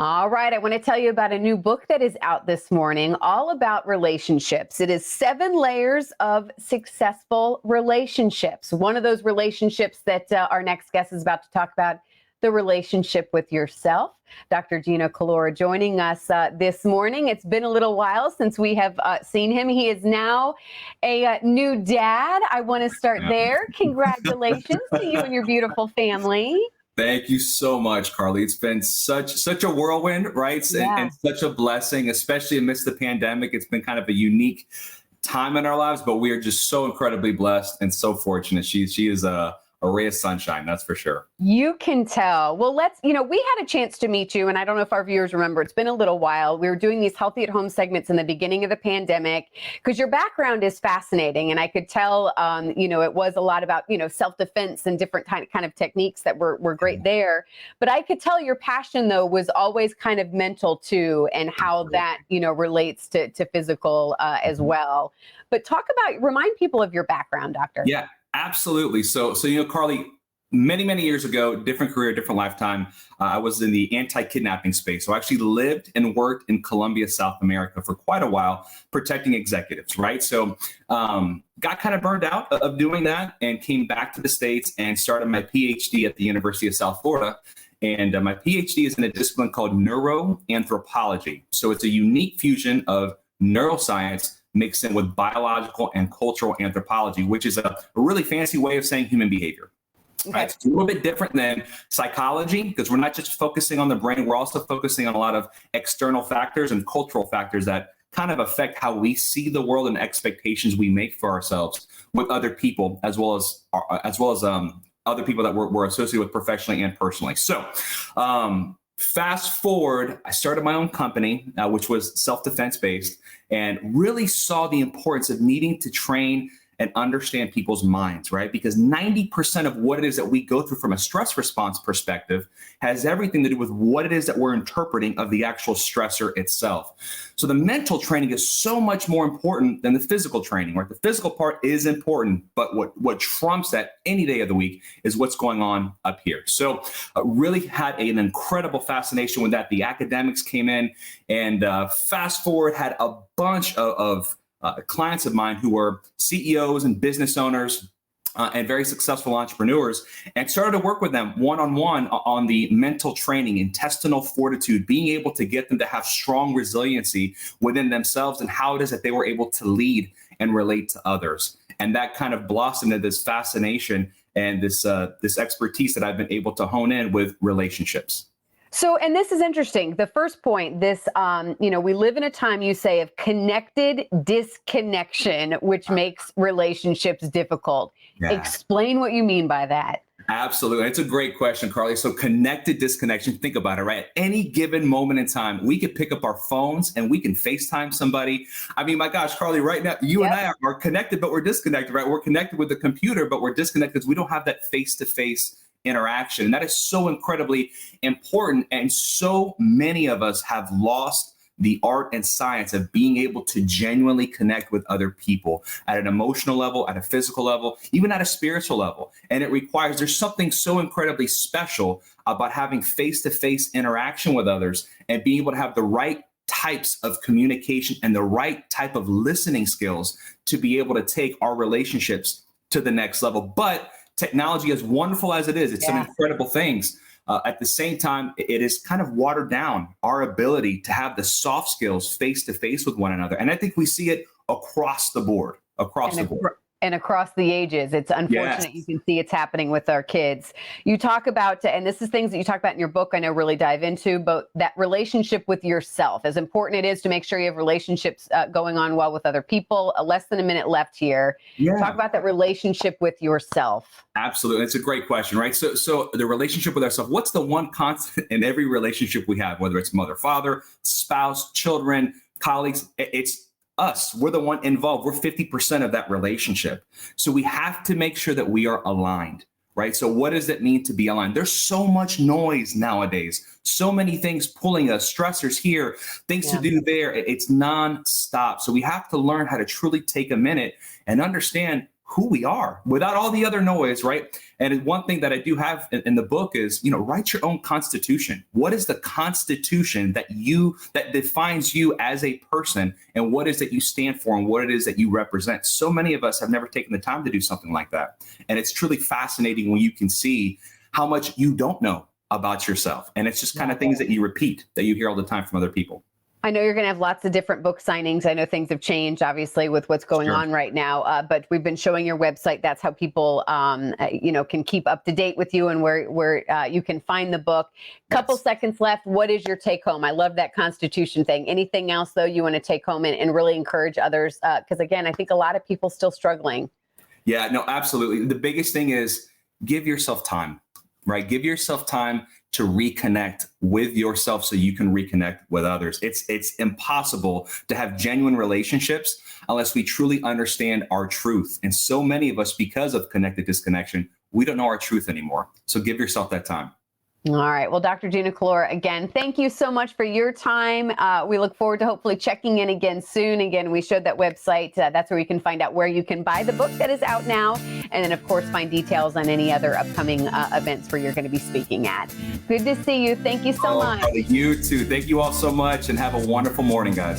All right, I want to tell you about a new book that is out this morning, all about relationships. It is 7 layers of successful relationships. One of those relationships that our next guest is about to talk about, the relationship with yourself. Dr. Gino Calora joining us this morning. It's been a little while since we have seen him. He is now a new dad. I want to start there. Congratulations to you and your beautiful family. Thank you so much, Carly. It's been such a whirlwind, right? And such a blessing, especially amidst the pandemic. It's been kind of a unique time in our lives, but we are just so incredibly blessed and so fortunate. She is a ray of sunshine, that's for sure. You can tell. Well, we had a chance to meet you, and I don't know if our viewers remember, it's been a little while. We were doing these healthy at home segments in the beginning of the pandemic because your background is fascinating. And I could tell, it was a lot about, self-defense and different kind of techniques that were great there. But I could tell your passion, though, was always kind of mental, too, and how that, relates to physical as well. But remind people of your background, Doctor. Yeah. Absolutely. So, Carly, many years ago, different career, different lifetime, I was in the anti-kidnapping space. So I actually lived and worked in Colombia, South America for quite a while, protecting executives, right? So got kind of burned out of doing that and came back to the States and started my PhD at the University of South Florida. And my PhD is in a discipline called neuroanthropology. So it's a unique fusion of neuroscience mixed in with biological and cultural anthropology, which is a really fancy way of saying human behavior. Okay. Right? It's a little bit different than psychology because we're not just focusing on the brain, we're also focusing on a lot of external factors and cultural factors that kind of affect how we see the world and expectations we make for ourselves with other people, as well as other people that we're associated with professionally and personally. So, fast forward, I started my own company, which was self-defense based, and really saw the importance of needing to train and understand people's minds, right? Because 90% of what it is that we go through from a stress response perspective has everything to do with what it is that we're interpreting of the actual stressor itself. So the mental training is so much more important than the physical training, right? The physical part is important, but what trumps that any day of the week is what's going on up here. So really had an incredible fascination with that. The academics came in and fast forward, had a bunch of clients of mine who were CEOs and business owners and very successful entrepreneurs, and started to work with them one-on-one on the mental training, intestinal fortitude, being able to get them to have strong resiliency within themselves and how it is that they were able to lead and relate to others. And that kind of blossomed into this fascination and this expertise that I've been able to hone in with relationships. So, and this is interesting. The first point, we live in a time, you say, of connected disconnection, which makes relationships difficult. Yeah. Explain what you mean by that. Absolutely. It's a great question, Carly. So connected disconnection, think about it, right? At any given moment in time, we could pick up our phones and we can FaceTime somebody. I mean, my gosh, Carly, right now, you and I are connected, but we're disconnected, right? We're connected with the computer, but we're disconnected because we don't have that face-to-face interaction. And that is so incredibly important. And so many of us have lost the art and science of being able to genuinely connect with other people at an emotional level, at a physical level, even at a spiritual level. And there's something so incredibly special about having face-to-face interaction with others and being able to have the right types of communication and the right type of listening skills to be able to take our relationships to the next level. But technology, as wonderful as it is, it's some incredible things. At the same time, it is kind of watered down our ability to have the soft skills face to face with one another. And I think we see it across the board, And across the ages. It's unfortunate. You can see it's happening with our kids. You talk about, and this is things that you talk about in your book, I know really dive into, but that relationship with yourself, as important it is to make sure you have relationships going on well with other people. Less than a minute left here. Yeah. Talk about that relationship with yourself. Absolutely. It's a great question, right? So the relationship with ourselves, what's the one constant in every relationship we have, whether it's mother, father, spouse, children, colleagues, it's us. We're the one involved. We're 50% of that relationship. So we have to make sure that we are aligned, right? So what does it mean to be aligned? There's so much noise nowadays, so many things pulling us, stressors here, things to do there. It's nonstop. So we have to learn how to truly take a minute and understand who we are without all the other noise, right? And one thing that I do have in the book is, write your own constitution. What is the constitution that defines you as a person, and what is that you stand for and what it is that you represent? So many of us have never taken the time to do something like that. And it's truly fascinating when you can see how much you don't know about yourself. And it's just kind of things that you repeat, that you hear all the time from other people. I know you're going to have lots of different book signings. I know things have changed, obviously, with what's going on right now. But we've been showing your website. That's how people, can keep up to date with you and where you can find the book. Couple seconds left. What is your take home? I love that Constitution thing. Anything else, though, you want to take home and really encourage others? Because, again, I think a lot of people still struggling. Yeah, no, absolutely. The biggest thing is give yourself time, right? Give yourself time to reconnect with yourself so you can reconnect with others. It's impossible to have genuine relationships unless we truly understand our truth. And so many of us, because of connected disconnection, we don't know our truth anymore. So give yourself that time. All right. Well, Dr. Gina Kalora, again, thank you so much for your time. We look forward to hopefully checking in again soon. Again, we showed that website. That's where you can find out where you can buy the book that is out now. And then, of course, find details on any other upcoming events where you're going to be speaking at. Good to see you. Thank you so much. You too. Thank you all so much and have a wonderful morning, guys.